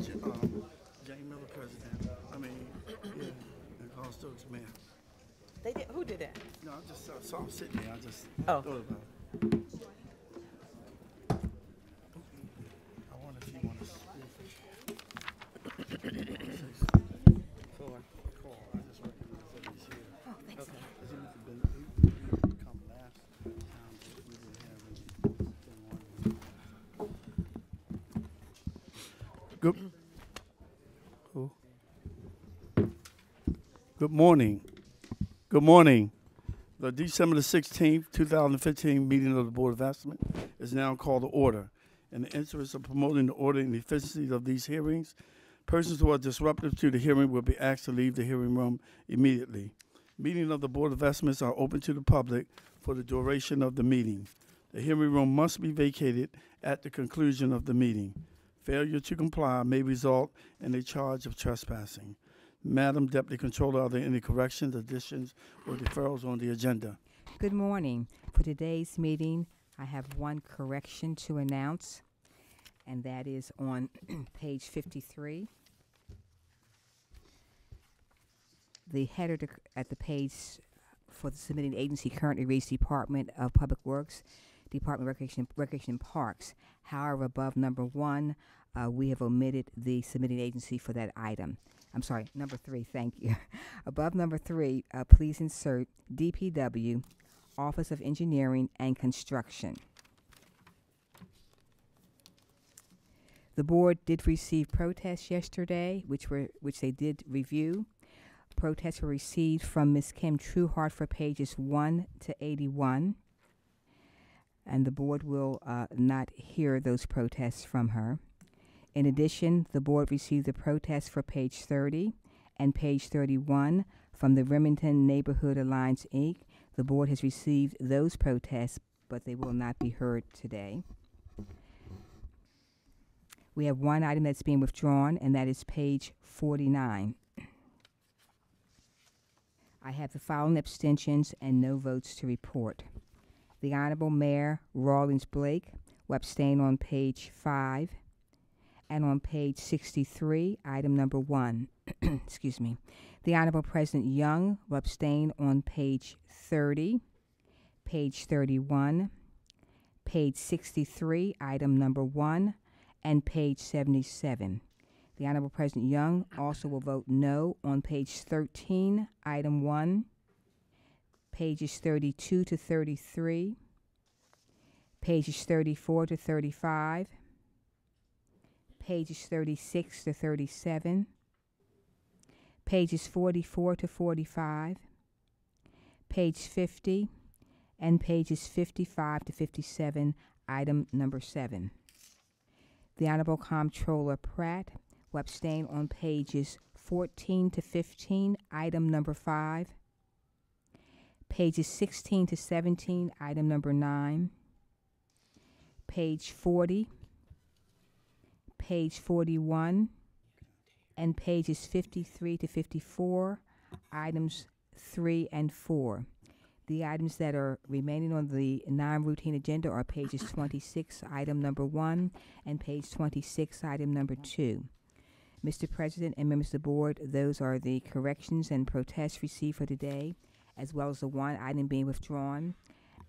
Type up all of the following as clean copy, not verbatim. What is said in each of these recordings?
Jane Miller, president. Yeah, and Carl Stokes, mayor. They did. Who did that? No, I just saw him sitting there. I just Oh. thought about it. I wonder if you want to speak. Before I call, I just recognize that he's here. Oh, thanks. Okay. He must have been come last time, but we didn't have any. Good. Who? Good morning. Good morning. The December the 16th, 2015 meeting of the Board of Estimate is now called to order. In the interest of promoting the order and efficiency of these hearings, persons who are disruptive to the hearing will be asked to leave the hearing room immediately. Meetings of the Board of Estimates are open to the public for the duration of the meeting. The hearing room must be vacated at the conclusion of the meeting. Failure to comply may result in a charge of trespassing. Madam Deputy Controller, are there any corrections, additions, or deferrals on the agenda? Good morning. For today's meeting, I have one correction to announce, and that is on page 53. The header at the page for the submitting agency currently reads Department of Public Works, Department of Recreation and Parks. However, above number 1, we have omitted the submitting agency for that item. I'm sorry, number 3, thank you. Above number 3, please insert DPW, Office of Engineering and Construction. The board did receive protests yesterday, which they did review. Protests were received from Ms. Kim Trueheart for pages 1 to 81. And the board will not hear those protests from her. In addition, the board received the protest for page 30 and page 31 from the Remington Neighborhood Alliance, Inc. The board has received those protests, but they will not be heard today. We have one item that's being withdrawn, and that is page 49. I have the following abstentions and no votes to report. The Honorable Mayor Rawlings Blake will abstain on page 5. And on page 63, item number 1, excuse me, the Honorable President Young will abstain on page 30, page 31, page 63, item number 1, and page 77. The Honorable President Young also will vote no on page 13, item 1, pages 32 to 33, pages 34 to 35, pages 36 to 37, pages 44 to 45, page 50, and pages 55 to 57, item number 7. The Honorable Comptroller Pratt will abstain on pages 14 to 15, item number 5, pages 16 to 17, item number 9, page 40, page 41, and pages 53 to 54, items 3 and 4. The items that are remaining on the non-routine agenda are pages 26, item number 1, and page 26, item number 2. Mr. President and members of the board, those are the corrections and protests received for today, as well as the one item being withdrawn,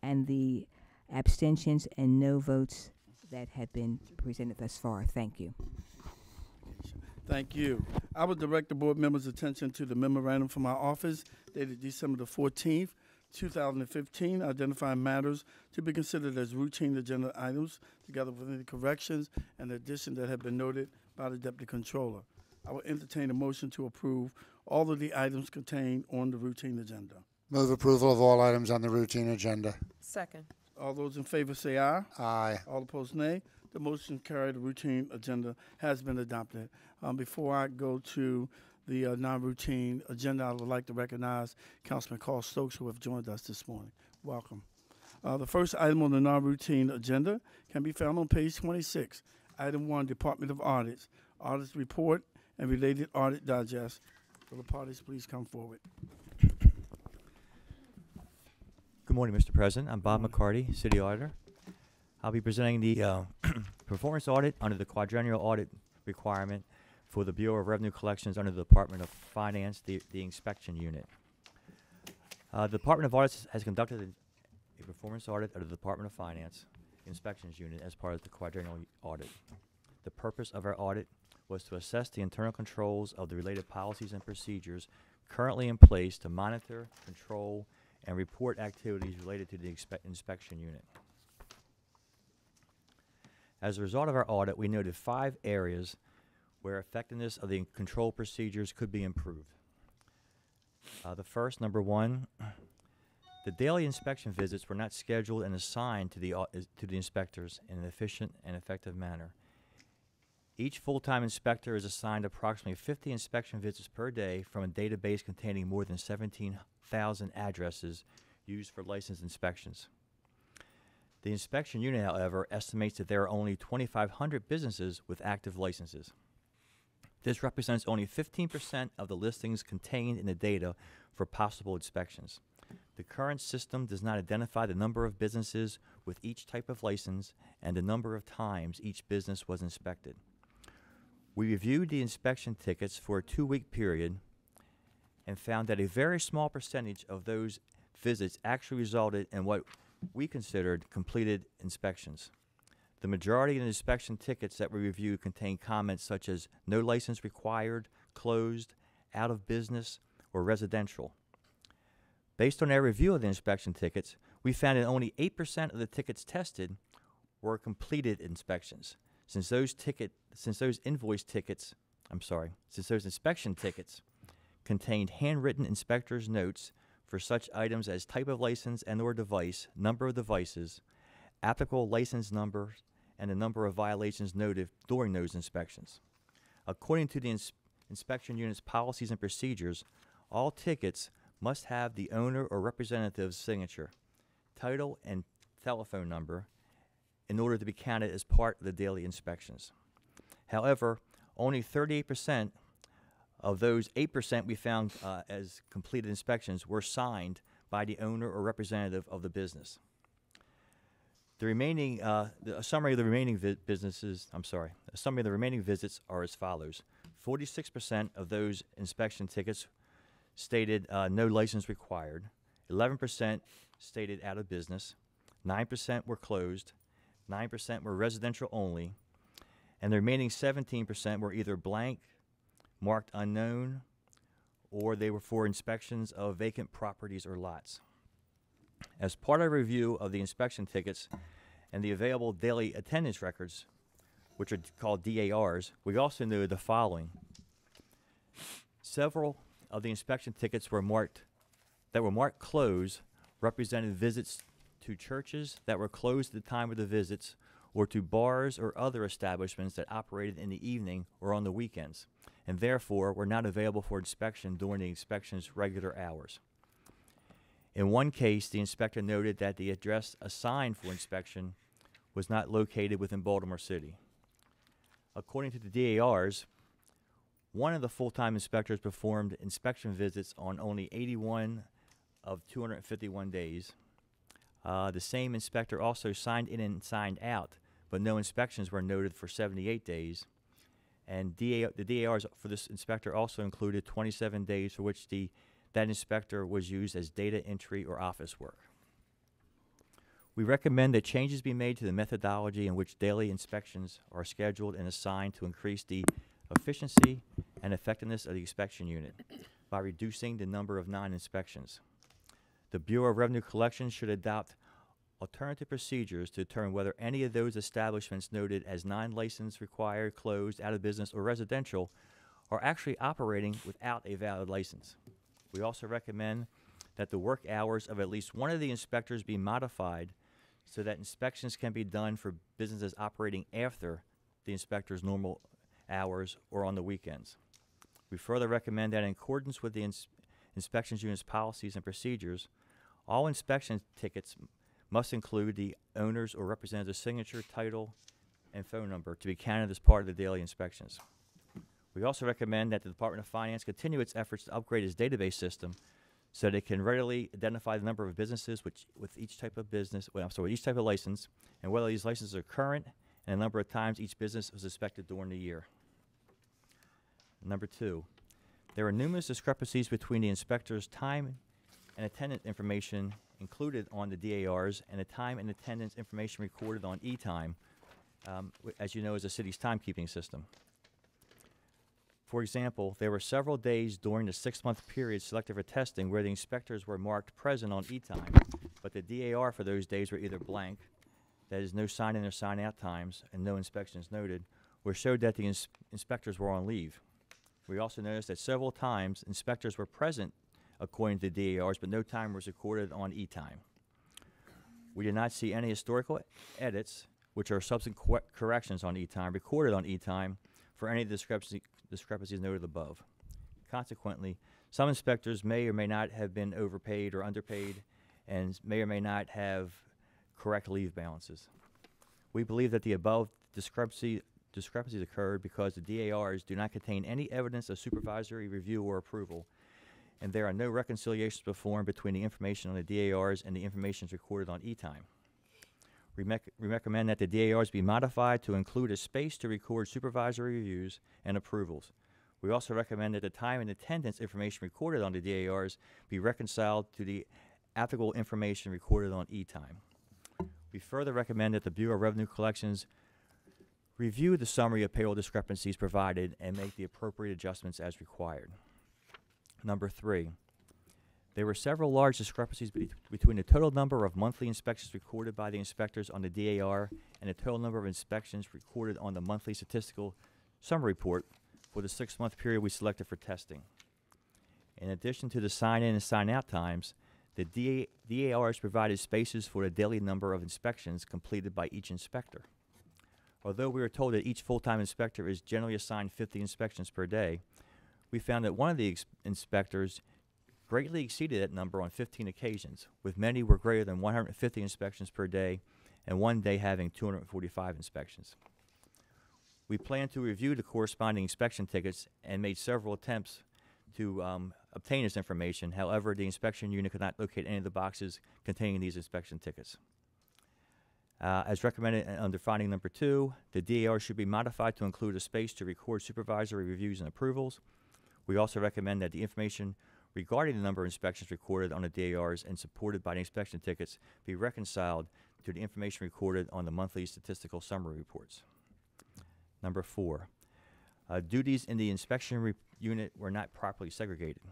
and the abstentions and no votes that have been presented thus far. Thank you. Thank you. I will direct the board members' attention to the memorandum from our office dated December the 14th, 2015, identifying matters to be considered as routine agenda items, together with any corrections and additions that have been noted by the Deputy Controller. I will entertain a motion to approve all of the items contained on the routine agenda. Move approval of all items on the routine agenda. Second. All those in favor say aye. Aye. All opposed, nay. The motion carried. The routine agenda has been adopted. Before I go to the non-routine agenda, I would like to recognize Councilman Carl Stokes, who have joined us this morning. Welcome. The first item on the non-routine agenda can be found on page 26. Item 1, Department of Audits. Audits report and related audit digest. Will the parties please come forward? Good morning, Mr. President. I'm Bob McCarty, City Auditor. I'll be presenting the performance audit under the quadrennial audit requirement for the Bureau of Revenue Collections under the Department of Finance, the inspection unit. The Department of Audits has conducted a performance audit of the Department of Finance Inspections Unit as part of the quadrennial audit. The purpose of our audit was to assess the internal controls of the related policies and procedures currently in place to monitor, control, and report activities related to the inspection unit. As a result of our audit, we noted 5 areas where effectiveness of the control procedures could be improved. The first, number 1, the daily inspection visits were not scheduled and assigned to the inspectors in an efficient and effective manner. Each full-time inspector is assigned approximately 50 inspection visits per day from a database containing more than 17,000 addresses used for license inspections. The inspection unit, however, estimates that there are only 2,500 businesses with active licenses. This represents only 15% of the listings contained in the data for possible inspections. The current system does not identify the number of businesses with each type of license and the number of times each business was inspected. We reviewed the inspection tickets for a 2-week period and found that a very small percentage of those visits actually resulted in what we considered completed inspections. The majority of the inspection tickets that we reviewed contained comments such as no license required, closed, out of business, or residential. Based on our review of the inspection tickets, we found that only 8% of the tickets tested were completed inspections. Since those inspection tickets contained handwritten inspector's notes for such items as type of license and/or device, number of devices, applicable license numbers, and the number of violations noted during those inspections. According to the inspection unit's policies and procedures, all tickets must have the owner or representative's signature, title, and telephone number in order to be counted as part of the daily inspections. However, only 38% of those 8% we found as completed inspections were signed by the owner or representative of the business. The remaining, a summary of the remaining visits are as follows. 46% of those inspection tickets stated no license required. 11% stated out of business. 9% were closed. 9% were residential only. And the remaining 17% were either blank, marked unknown, or they were for inspections of vacant properties or lots. As part of a review of the inspection tickets and the available daily attendance records, which are called DARs, we also noted the following. Several of the inspection tickets were marked closed represented visits to churches that were closed at the time of the visits, or to bars or other establishments that operated in the evening or on the weekends, and therefore were not available for inspection during the inspection's regular hours. In one case, the inspector noted that the address assigned for inspection was not located within Baltimore City. According to the DARs, one of the full-time inspectors performed inspection visits on only 81 of 251 days. The same inspector also signed in and signed out, but no inspections were noted for 78 days. And the DARs for this inspector also included 27 days for which that inspector was used as data entry or office work. We recommend that changes be made to the methodology in which daily inspections are scheduled and assigned to increase the efficiency and effectiveness of the inspection unit by reducing the number of non-inspections. The Bureau of Revenue Collections should adopt alternative procedures to determine whether any of those establishments noted as non-license required, closed, out of business, or residential are actually operating without a valid license. We also recommend that the work hours of at least one of the inspectors be modified so that inspections can be done for businesses operating after the inspector's normal hours or on the weekends. We further recommend that in accordance with the inspections unit's policies and procedures, all inspection tickets must include the owner's or representative's signature, title, and phone number to be counted as part of the daily inspections. We also recommend that the Department of Finance continue its efforts to upgrade its database system so that it can readily identify the number of businesses with each type of each type of license, and whether these licenses are current and the number of times each business was inspected during the year. Number 2, there are numerous discrepancies between the inspector's time and attendance information included on the DARs and the time and attendance information recorded on e-time, as you know, is the city's timekeeping system. For example, there were several days during the 6-month period selected for testing where the inspectors were marked present on e-time, but the DAR for those days were either blank, that is, no sign-in or sign-out times, and no inspections noted, or showed that the inspectors were on leave. We also noticed that several times inspectors were present according to the DARs, but no time was recorded on e-time. We did not see any historical edits, which are subsequent corrections on e-time, recorded on e-time for any of the discrepancies noted above. Consequently, some inspectors may or may not have been overpaid or underpaid and may or may not have correct leave balances. We believe that the above discrepancies occurred because the DARs do not contain any evidence of supervisory review or approval, and there are no reconciliations performed between the information on the DARs and the information recorded on e-time. We recommend that the DARs be modified to include a space to record supervisory reviews and approvals. We also recommend that the time and attendance information recorded on the DARs be reconciled to the applicable information recorded on e-time. We further recommend that the Bureau of Revenue Collections review the summary of payroll discrepancies provided and make the appropriate adjustments as required. Number 3, there were several large discrepancies between the total number of monthly inspections recorded by the inspectors on the DAR and the total number of inspections recorded on the monthly statistical summary report for the 6-month period we selected for testing. In addition to the sign-in and sign-out times, the DARs provided spaces for the daily number of inspections completed by each inspector. Although we were told that each full-time inspector is generally assigned 50 inspections per day, we found that one of the inspectors greatly exceeded that number on 15 occasions, with many were greater than 150 inspections per day and one day having 245 inspections. We plan to review the corresponding inspection tickets and made several attempts to obtain this information. However, the inspection unit could not locate any of the boxes containing these inspection tickets. As recommended under finding number 2, the DAR should be modified to include a space to record supervisory reviews and approvals. We also recommend that the information regarding the number of inspections recorded on the DARs and supported by the inspection tickets be reconciled to the information recorded on the monthly statistical summary reports. Number 4, duties in the inspection unit were not properly segregated.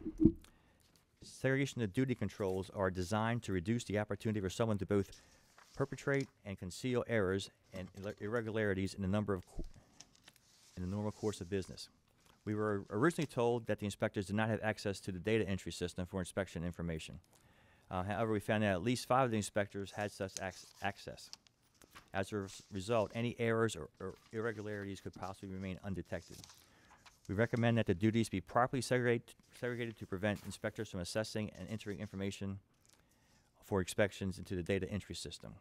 Segregation of duty controls are designed to reduce the opportunity for someone to both perpetrate and conceal errors and irregularities in the normal course of business. We were originally told that the inspectors did not have access to the data entry system for inspection information. However, we found that at least 5 of the inspectors had such access. As a result, any errors or irregularities could possibly remain undetected. We recommend that the duties be properly segregated to prevent inspectors from assessing and entering information for inspections into the data entry system.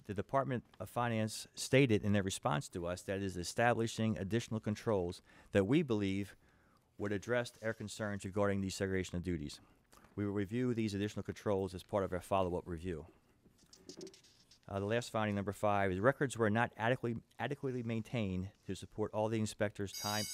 The Department of Finance stated in their response to us that it is establishing additional controls that we believe would address our concerns regarding the segregation of duties. We will review these additional controls as part of our follow-up review. The last finding, number 5, is records were not adequately maintained to support all the inspectors' time.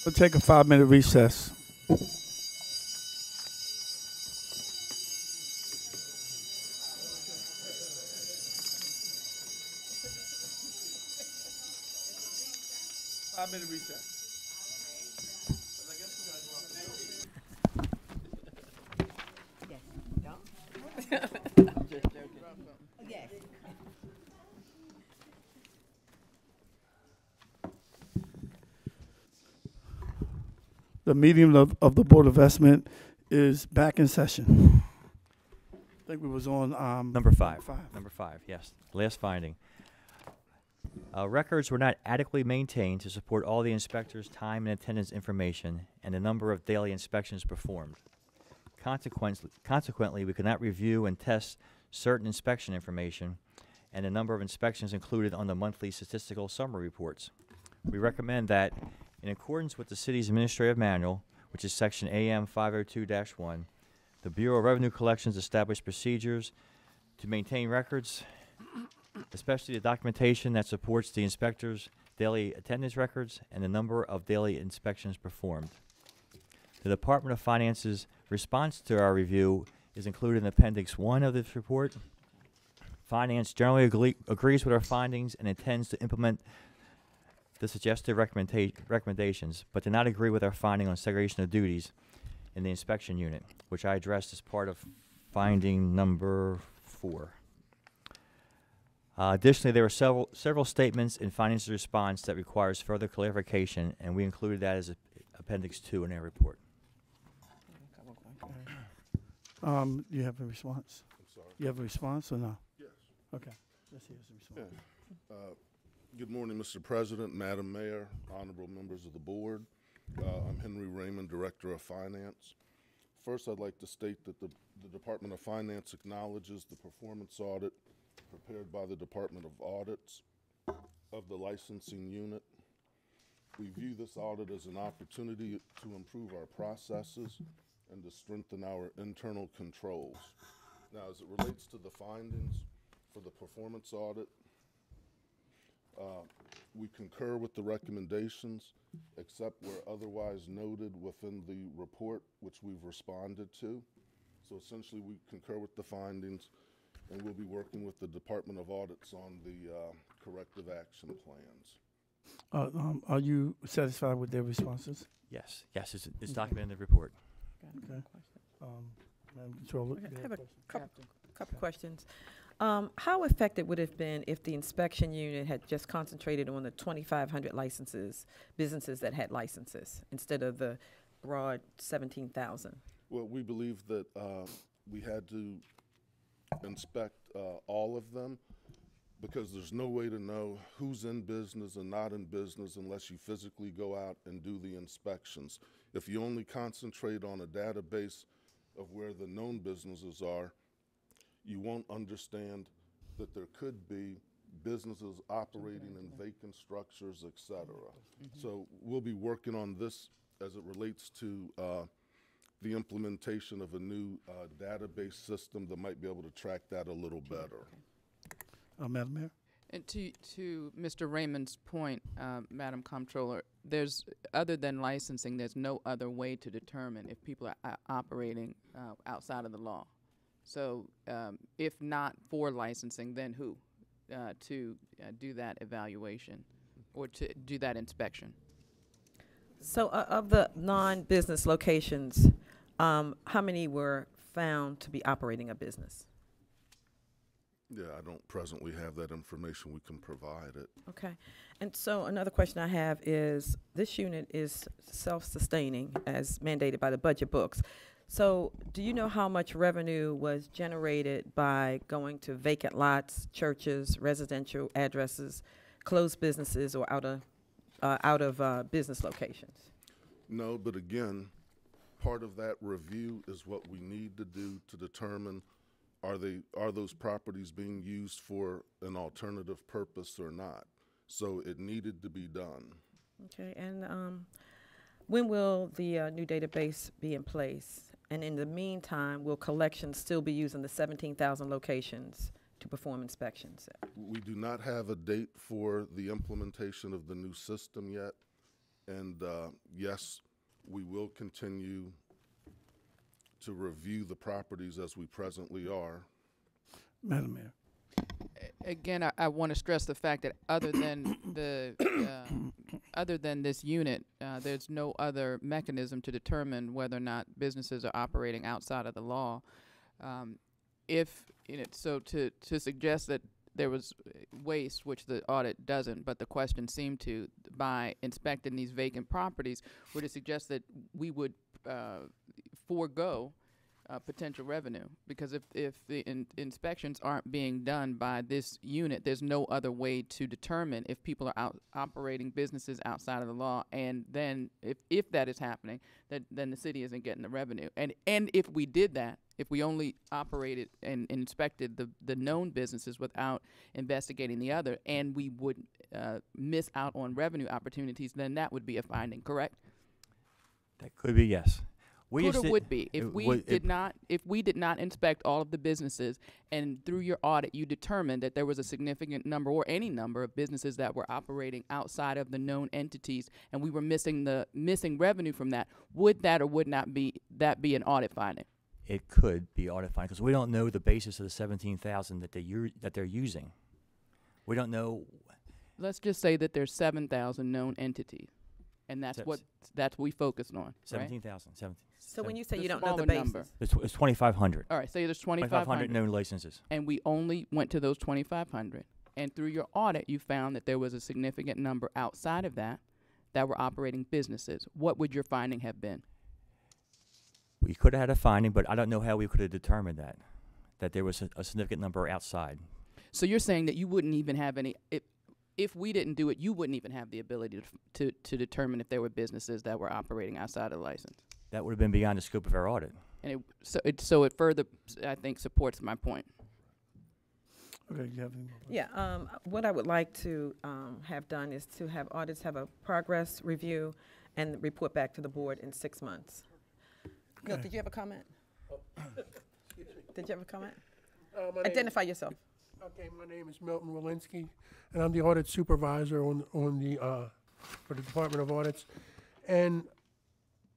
We'll take a 5-minute recess. Five-minute recess. The meeting of the Board of Investment is back in session. I think we was on Number 5. Number 5, yes. Last finding. Records were not adequately maintained to support all the inspectors' time and attendance information and the number of daily inspections performed. Consequently, we could not review and test certain inspection information and the number of inspections included on the monthly statistical summary reports. We recommend that, in accordance with the City's Administrative Manual, which is Section AM 502-1, The Bureau of Revenue Collections established procedures to maintain records, especially the documentation that supports the inspector's daily attendance records and the number of daily inspections performed. The Department of Finance's response to our review is included in Appendix 1 of this report. Finance generally agrees with our findings and intends to implement the suggested recommendations, but did not agree with our finding on segregation of duties in the inspection unit, which I addressed as part of finding number 4. Additionally, there were several statements in finance's response that requires further clarification, and we included that as Appendix 2 in our report. You have a response? I'm sorry. You have a response or no? Yes. Okay. Let's hear some response. Good morning, Mr. President, Madam Mayor, honorable members of the board. I'm Henry Raymond, Director of Finance. First, I'd like to state that the Department of Finance acknowledges the performance audit prepared by the Department of Audits of the licensing unit. We view this audit as an opportunity to improve our processes and to strengthen our internal controls. Now, as it relates to the findings for the performance audit, we concur with the recommendations, except where otherwise noted within the report, which we've responded to. So essentially, we concur with the findings, and we'll be working with the Department of Audits on the corrective action plans. Are you satisfied with their responses? Yes, it's documented in the report. Okay. Madam Controller, Okay, you I have a a question? couple questions. How effective would it have been if the inspection unit had just concentrated on the 2,500 businesses that had licenses, instead of the broad 17,000? Well, we believe that we had to inspect all of them, because there's no way to know who's in business and not in business unless you physically go out and do the inspections. If you only concentrate on a database of where the known businesses are, you won't understand that there could be businesses operating in vacant structures, et cetera. So we'll be working on this as it relates to the implementation of a new database system that might be able to track that a little better. Madam Mayor? And to Mr. Raymond's point, Madam Comptroller, other than licensing, there's no other way to determine if people are operating outside of the law. So if not for licensing, then who to do that evaluation or to do that inspection? So of the non-business locations, how many were found to be operating a business? Yeah, I don't presently have that information. We can provide it. Okay. And so another question I have is, this unit is self-sustaining as mandated by the budget books. So do you know how much revenue was generated by going to vacant lots, churches, residential addresses, closed businesses, or out of business locations? No, but again, part of that review is what we need to do to determine are those properties being used for an alternative purpose or not? So it needed to be done. Okay, and when will the new database be in place? And in the meantime, will collections still be using the 17,000 locations to perform inspections? We do not have a date for the implementation of the new system yet. And yes, we will continue to review the properties as we presently are. Madam Mayor? Again, I want to stress the fact that other than the other than this unit, there's no other mechanism to determine whether or not businesses are operating outside of the law. So to suggest that there was waste, which the audit doesn't, but the question seemed to, by inspecting these vacant properties, would it suggest that we would forego potential revenue? Because if the inspections aren't being done by this unit, there's no other way to determine if people are operating businesses outside of the law. And then if that is happening, then the city isn't getting the revenue. And if we did that, if we only operated and inspected the known businesses without investigating the other, and we would miss out on revenue opportunities, then that would be a finding, correct? That could be, yes. We Could just or did- would be if it we would- did not inspect all of the businesses, and through your audit you determined that there was a significant number or any number of businesses that were operating outside of the known entities, and we were missing revenue from that. Would that or would not be an audit finding? It could be audit finding because we don't know the basis of the 17,000 that they're using. We don't know. Let's just say that there's 7,000 known entities, and that's Se- what we focused on, right? 17,000. So when you say The you don't know the smaller number. basis, It's 2,500. All right, say there's 2,500 2,500, known licenses. and we only went to those 2,500, and through your audit you found that there was a significant number outside of that were operating businesses. What would your finding have been? We could have had a finding, but I don't know how we could have determined that there was a significant number outside. So you're saying that you wouldn't even have any, if we didn't do it, you wouldn't even have the ability to determine if there were businesses that were operating outside of the license. That would have been beyond the scope of our audit. And it further, I think, supports my point. Okay, you have any more? yeah, what I would like to have done is to have audits have a progress review and report back to the board in 6 months. Bill, Okay. did you have a comment? Did you have a comment? My name- Identify yourself. Okay, my name is Milton Walensky, and I'm the audit supervisor on the for the Department of Audits. And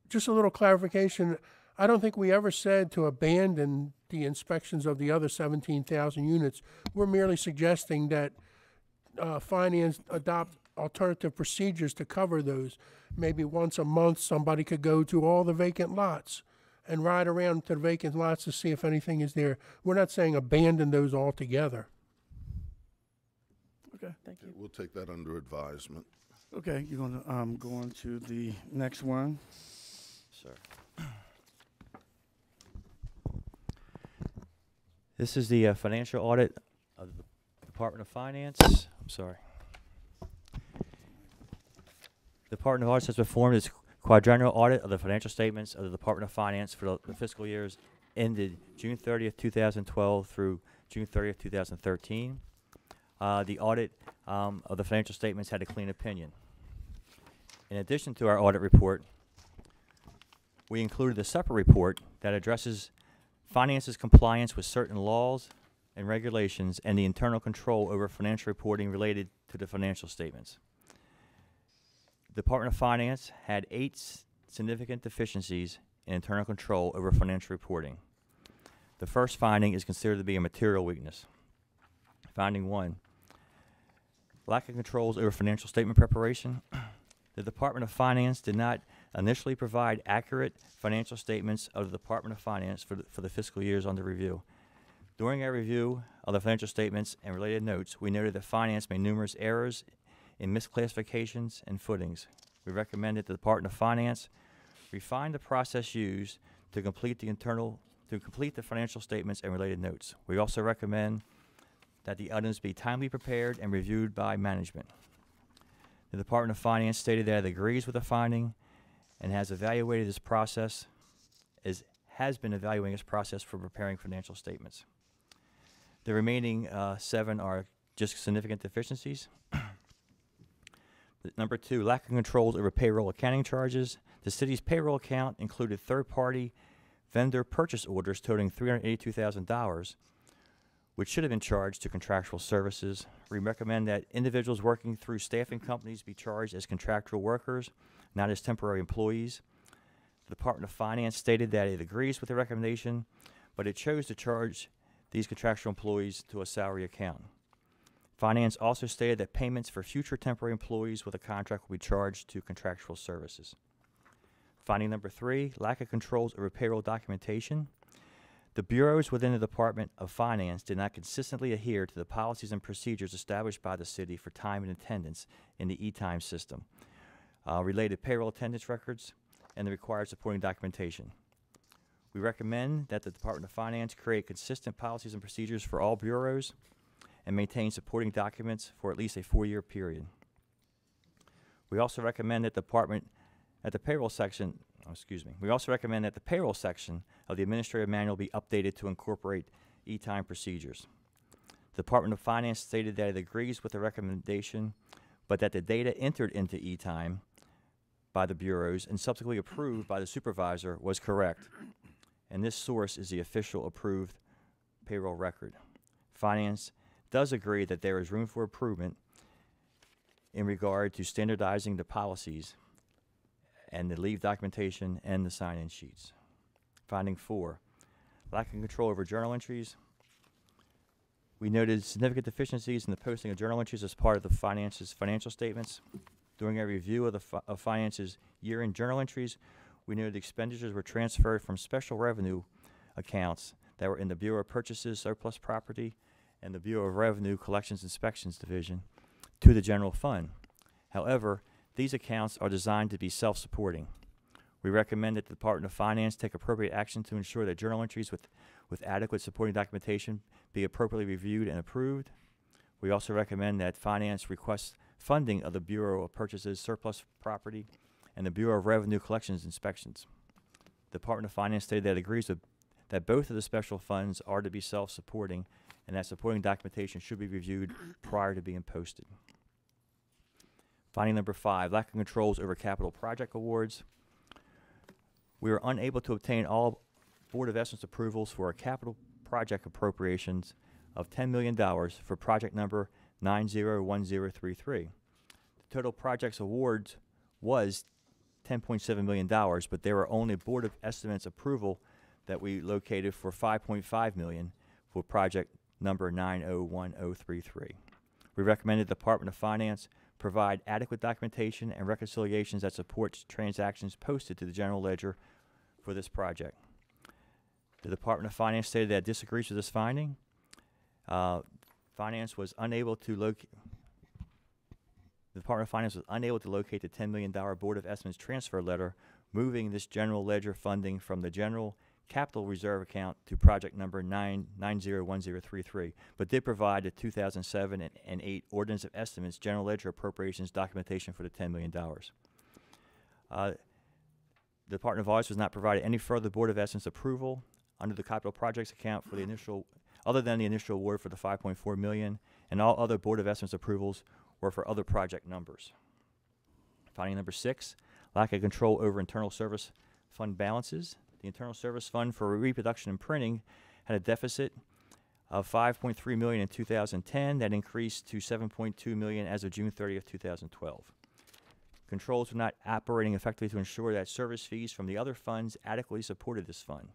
just a little clarification, I don't think we ever said to abandon the inspections of the other 17,000 units. We're merely suggesting that finance adopt alternative procedures to cover those. Maybe once a month, somebody could go to all the vacant lots and ride around to the vacant lots to see if anything is there. We're not saying abandon those altogether. Okay. Thank you. We'll take that under advisement. Okay, you're going to go on to the next one. Sir. This is the financial audit of the Department of Finance. I'm sorry. The Department of Audits has performed its quadrennial audit of the financial statements of the Department of Finance for the fiscal years ended June 30th, 2012 through June 30th, 2013. The audit of the financial statements had a clean opinion. In addition to our audit report, we included a separate report that addresses finance's compliance with certain laws and regulations and the internal control over financial reporting related to the financial statements. The Department of Finance had 8 significant deficiencies in internal control over financial reporting. The first finding is considered to be a material weakness. Finding 1, lack of controls over financial statement preparation. The Department of Finance did not initially provide accurate financial statements of the Department of Finance for the fiscal years under review. During our review of the financial statements and related notes, we noted that Finance made numerous errors in misclassifications and footings. We recommend that the Department of Finance refine the process used to complete the financial statements and related notes. We also recommend that the items be timely prepared and reviewed by management. The Department of Finance stated that it agrees with the finding and has evaluated this process, has been evaluating this process for preparing financial statements. The remaining 7 are just significant deficiencies. Number 2, lack of controls over payroll accounting charges. The city's payroll account included third-party vendor purchase orders totaling $382,000, which should have been charged to contractual services. We recommend that individuals working through staffing companies be charged as contractual workers, not as temporary employees. The Department of Finance stated that it agrees with the recommendation, but it chose to charge these contractual employees to a salary account. Finance also stated that payments for future temporary employees with a contract will be charged to contractual services. Finding number 3, lack of controls over payroll documentation. The bureaus within the Department of Finance did not consistently adhere to the policies and procedures established by the city for time and attendance in the e-time system, related payroll attendance records, and the required supporting documentation. We recommend that the Department of Finance create consistent policies and procedures for all bureaus and maintain supporting documents for at least a 4-year period. We also recommend that the payroll section of the administrative manual be updated to incorporate e-time procedures. The Department of Finance stated that it agrees with the recommendation, but that the data entered into e-time by the bureaus and subsequently approved by the supervisor was correct, and this source is the official approved payroll record. Finance does agree that there is room for improvement in regard to standardizing the policies and the leave documentation and the sign-in sheets. Finding 4, lack of control over journal entries. We noted significant deficiencies in the posting of journal entries as part of the finance's financial statements. During a review of the finance's year-end journal entries, we noted expenditures were transferred from special revenue accounts that were in the Bureau of Purchases Surplus Property and the Bureau of Revenue Collections Inspections Division to the general fund. However, these accounts are designed to be self-supporting. We recommend that the Department of Finance take appropriate action to ensure that journal entries with adequate supporting documentation be appropriately reviewed and approved. We also recommend that Finance request funding of the Bureau of Purchases Surplus Property and the Bureau of Revenue Collections Inspections. The Department of Finance stated that it agrees with that both of the special funds are to be self-supporting and that supporting documentation should be reviewed prior to being posted. Finding number 5, lack of controls over capital project awards. We were unable to obtain all Board of Estimates approvals for a capital project appropriations of $10 million for project number 901033. The total project's awards was $10.7 million, but there were only Board of Estimates approval that we located for $5.5 million for project number 901033. We recommended the Department of Finance provide adequate documentation and reconciliations that supports transactions posted to the general ledger for this project. The Department of Finance stated that it disagrees with this finding. Finance was unable to locate. The Department of Finance was unable to locate the $10 million Board of Estimates transfer letter, moving this general ledger funding from the general capital reserve account to project number 901033, but did provide the 2007 and 8 Ordinance of Estimates general ledger appropriations documentation for the $10 million. The Department of Audits was not provided any further Board of Estimates approval under the capital projects account for the initial, other than the initial award for the $5.4 million, and all other Board of Estimates approvals were for other project numbers. Finding number 6, lack of control over internal service fund balances. The Internal Service Fund for Reproduction and Printing had a deficit of $5.3 million in 2010 that increased to $7.2 million as of June 30th, 2012. Controls were not operating effectively to ensure that service fees from the other funds adequately supported this fund.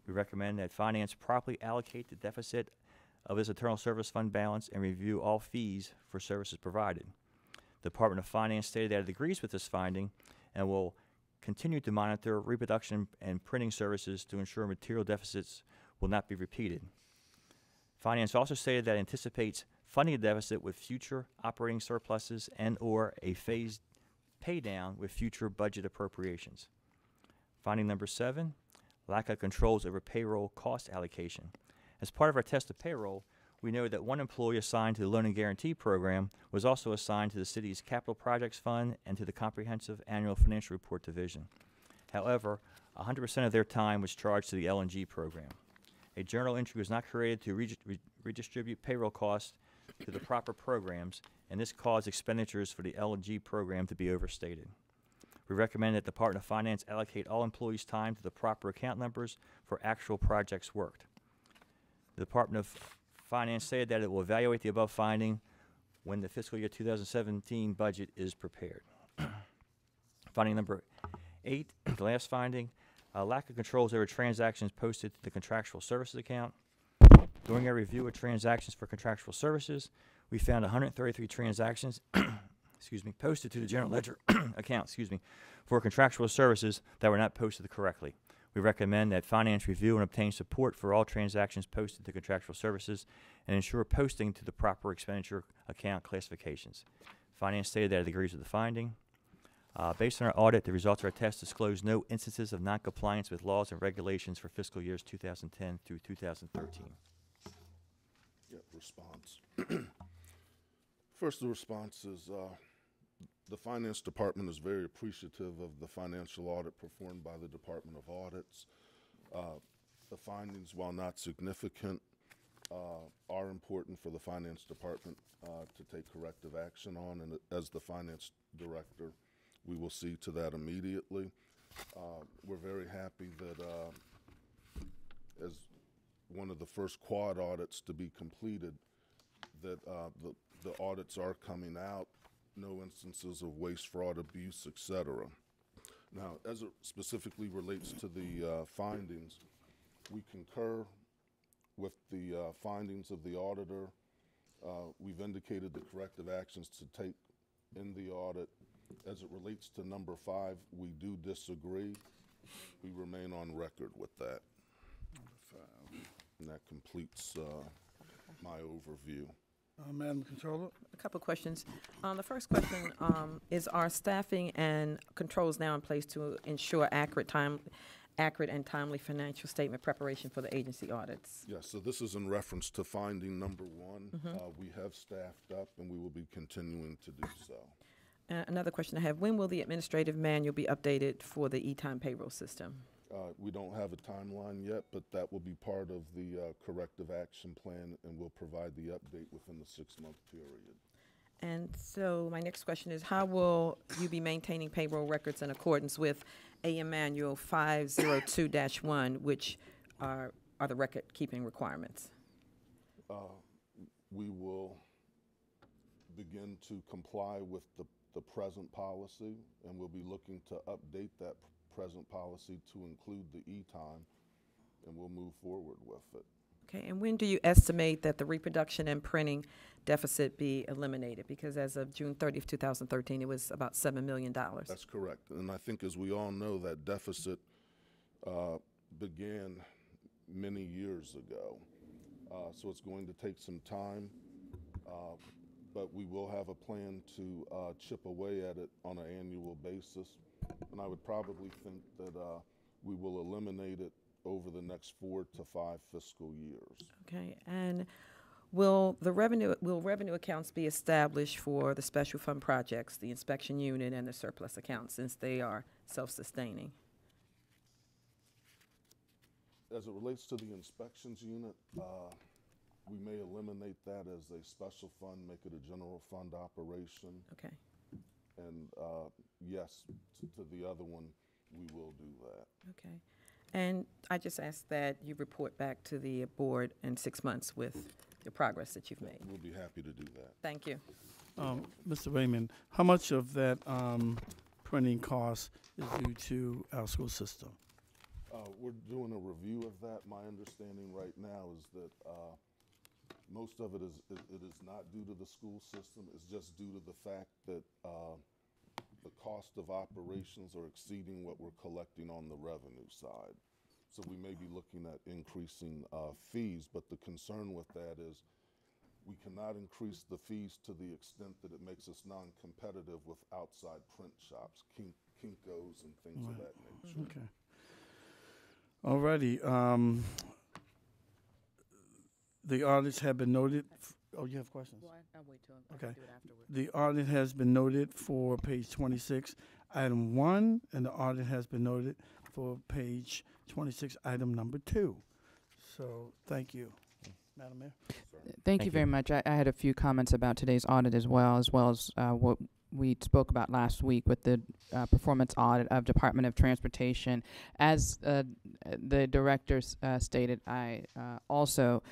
We recommend that Finance properly allocate the deficit of this Internal Service Fund balance and review all fees for services provided. The Department of Finance stated that it agrees with this finding and will continue to monitor reproduction and printing services to ensure material deficits will not be repeated. Finance also stated that it anticipates funding a deficit with future operating surpluses and or a phased pay down with future budget appropriations. Finding number 7, lack of controls over payroll cost allocation. As part of our test of payroll, we noted that one employee assigned to the Loan and Guarantee Program was also assigned to the city's Capital Projects Fund and to the Comprehensive Annual Financial Report Division. However, 100% of their time was charged to the L&G program. A journal entry was not created to redistribute payroll costs to the proper programs, and this caused expenditures for the L&G program to be overstated. We recommend that the Department of Finance allocate all employees' time to the proper account numbers for actual projects worked. The Department of Finance stated that it will evaluate the above finding when the fiscal year 2017 budget is prepared. Finding number 8, the last finding, lack of controls over transactions posted to the contractual services account. During our review of transactions for contractual services, we found 133 transactions posted to the general ledger account for contractual services that were not posted correctly. We recommend that Finance review and obtain support for all transactions posted to contractual services and ensure posting to the proper expenditure account classifications. Finance stated that it agrees with the finding. Based on our audit, the results of our test disclosed no instances of noncompliance with laws and regulations for fiscal years 2010 through 2013. Response. First, the response is the Finance Department is very appreciative of the financial audit performed by the Department of Audits. The findings, while not significant, are important for the Finance Department to take corrective action on, and as the Finance Director we will see to that immediately. We're very happy that as one of the first quad audits to be completed, that the audits are coming out, no instances of waste, fraud, abuse, etc. Now, as it specifically relates to the findings, we concur with the findings of the auditor. We've indicated the corrective actions to take in the audit. As it relates to number 5, we do disagree. We remain on record with that. And that completes my overview. Madam Controller? A couple questions. The first question is: are staffing and controls now in place to ensure accurate and timely financial statement preparation for the agency audits? Yes, so this is in reference to finding number 1. We have staffed up, and we will be continuing to do so. Another question I have: when will the administrative manual be updated for the e-time payroll system? We don't have a timeline yet, but that will be part of the corrective action plan, and we'll provide the update within the 6-month period. And so my next question is: how will you be maintaining payroll records in accordance with AM Manual 502-1, which are the record-keeping requirements? We will begin to comply with the present policy, and we'll be looking to update that present policy to include the e-time, and we'll move forward with it. Okay, and when do you estimate that the reproduction and printing deficit be eliminated? Because as of June 30th, 2013, it was about $7 million. That's correct. And I think, as we all know, that deficit began many years ago. So it's going to take some time, but we will have a plan to chip away at it on an annual basis. And I would probably think that we will eliminate it over the next 4 to 5 fiscal years. Okay, and will revenue accounts be established for the special fund projects, the inspection unit, and the surplus accounts, since they are self-sustaining? As it relates to the inspections unit, we may eliminate that as a special fund, make it a general fund operation. Okay. And yes, to the other one, we will do that. Okay. And I just ask that you report back to the board in 6 months with the progress that you've made. We'll be happy to do that. Thank you. Mr. Raymond, how much of that printing cost is due to our school system? We're doing a review of that. My understanding right now is that most of it is not due to the school system. It's just due to the fact that the cost of operations are exceeding what we're collecting on the revenue side. So we may be looking at increasing fees, but the concern with that is we cannot increase the fees to the extent that it makes us non-competitive with outside print shops, Kinko's and things of that nature. Okay. Alrighty. The audits have been noted. Oh, you have questions? Well, I'll wait till I Okay. do it afterwards. The audit has been noted for page 26, item 1, and the audit has been noted for page 26, item number 2. So, thank you. Madam Mayor? Thank you very much. I had a few comments about today's audit as well as what we spoke about last week with the performance audit of Department of Transportation. As the director stated, I also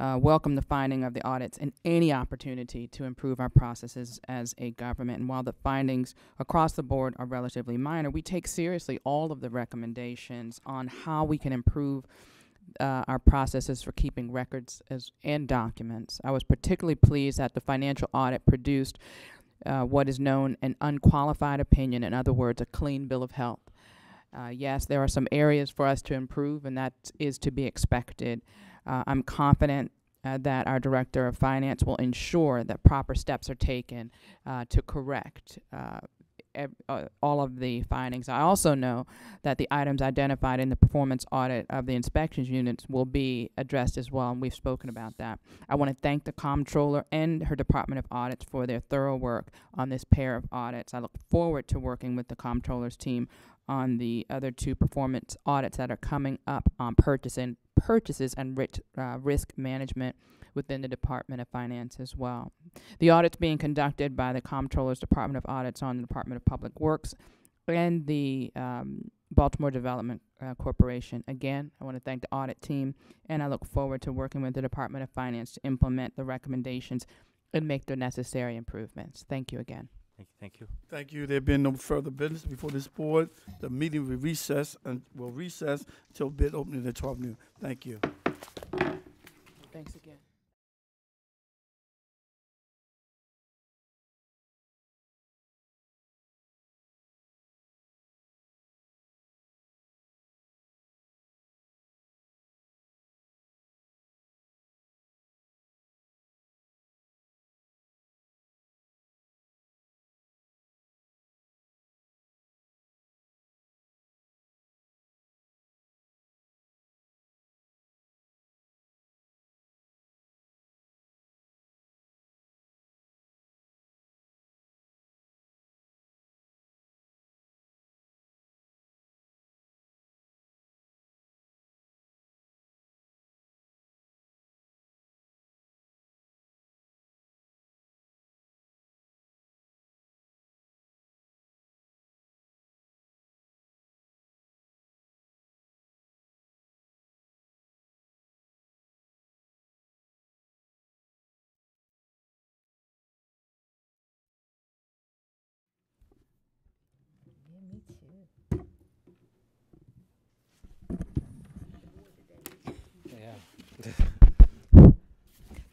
welcome the finding of the audits and any opportunity to improve our processes as a government. And while the findings across the board are relatively minor, we take seriously all of the recommendations on how we can improve our processes for keeping records and documents. I was particularly pleased that the financial audit produced what is known an unqualified opinion, in other words, a clean bill of health. Yes, there are some areas for us to improve, and that is to be expected. I'm confident that our Director of Finance will ensure that proper steps are taken to correct all of the findings. I also know that the items identified in the performance audit of the inspections units will be addressed as well, and we've spoken about that. I want to thank the Comptroller and her Department of Audits for their thorough work on this pair of audits. I look forward to working with the Comptroller's team on the other 2 performance audits that are coming up on purchases and risk management within the Department of Finance as well. The audit's being conducted by the Comptroller's Department of Audits on the Department of Public Works and the Baltimore Development Corporation. Again, I want to thank the audit team, and I look forward to working with the Department of Finance to implement the recommendations and make the necessary improvements. Thank you again. Thank you. Thank you. There being no further business before this board, the meeting will recess until bid opening at 12 noon. Thank you. Thanks again.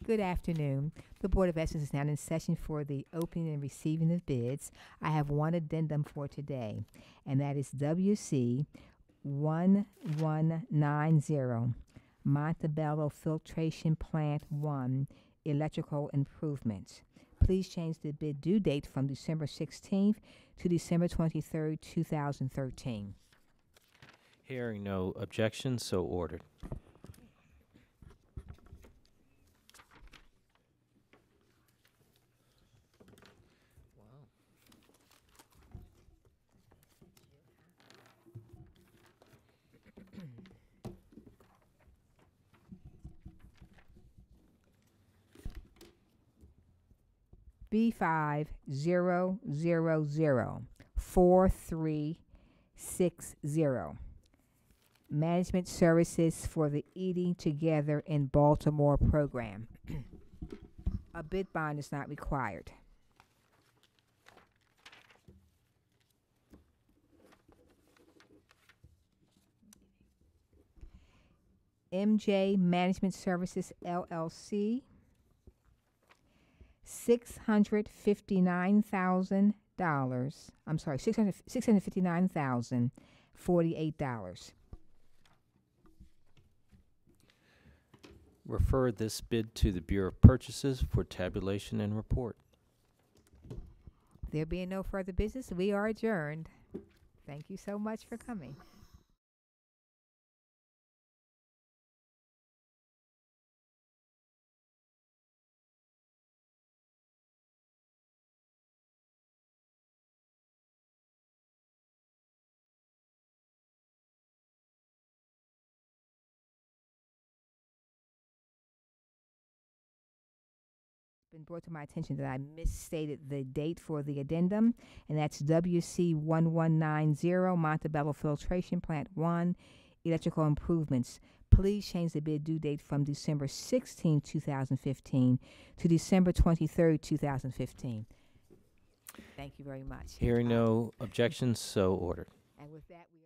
Good afternoon. The Board of Ethics is now in session for the opening and receiving of bids. I have one addendum for today, and that is WC 1190, Montebello Filtration Plant 1, Electrical Improvements. Please change the bid due date from December 16th to December 23rd, 2013. Hearing no objections, so ordered. B50004360. Management Services for the Eating Together in Baltimore program. A bid bond is not required. MJ Management Services LLC, $659,000. I'm sorry, $659,048. Refer this bid to the Bureau of Purchases for tabulation and report. There being no further business, we are adjourned. Thank you so much for coming. Been brought to my attention that I misstated the date for the addendum, and that's WC 1190, Montebello Filtration Plant 1, Electrical Improvements. Please change the bid due date from December 16, 2015 to December 23, 2015. Thank you very much. Hearing no objections, so ordered. And with that, we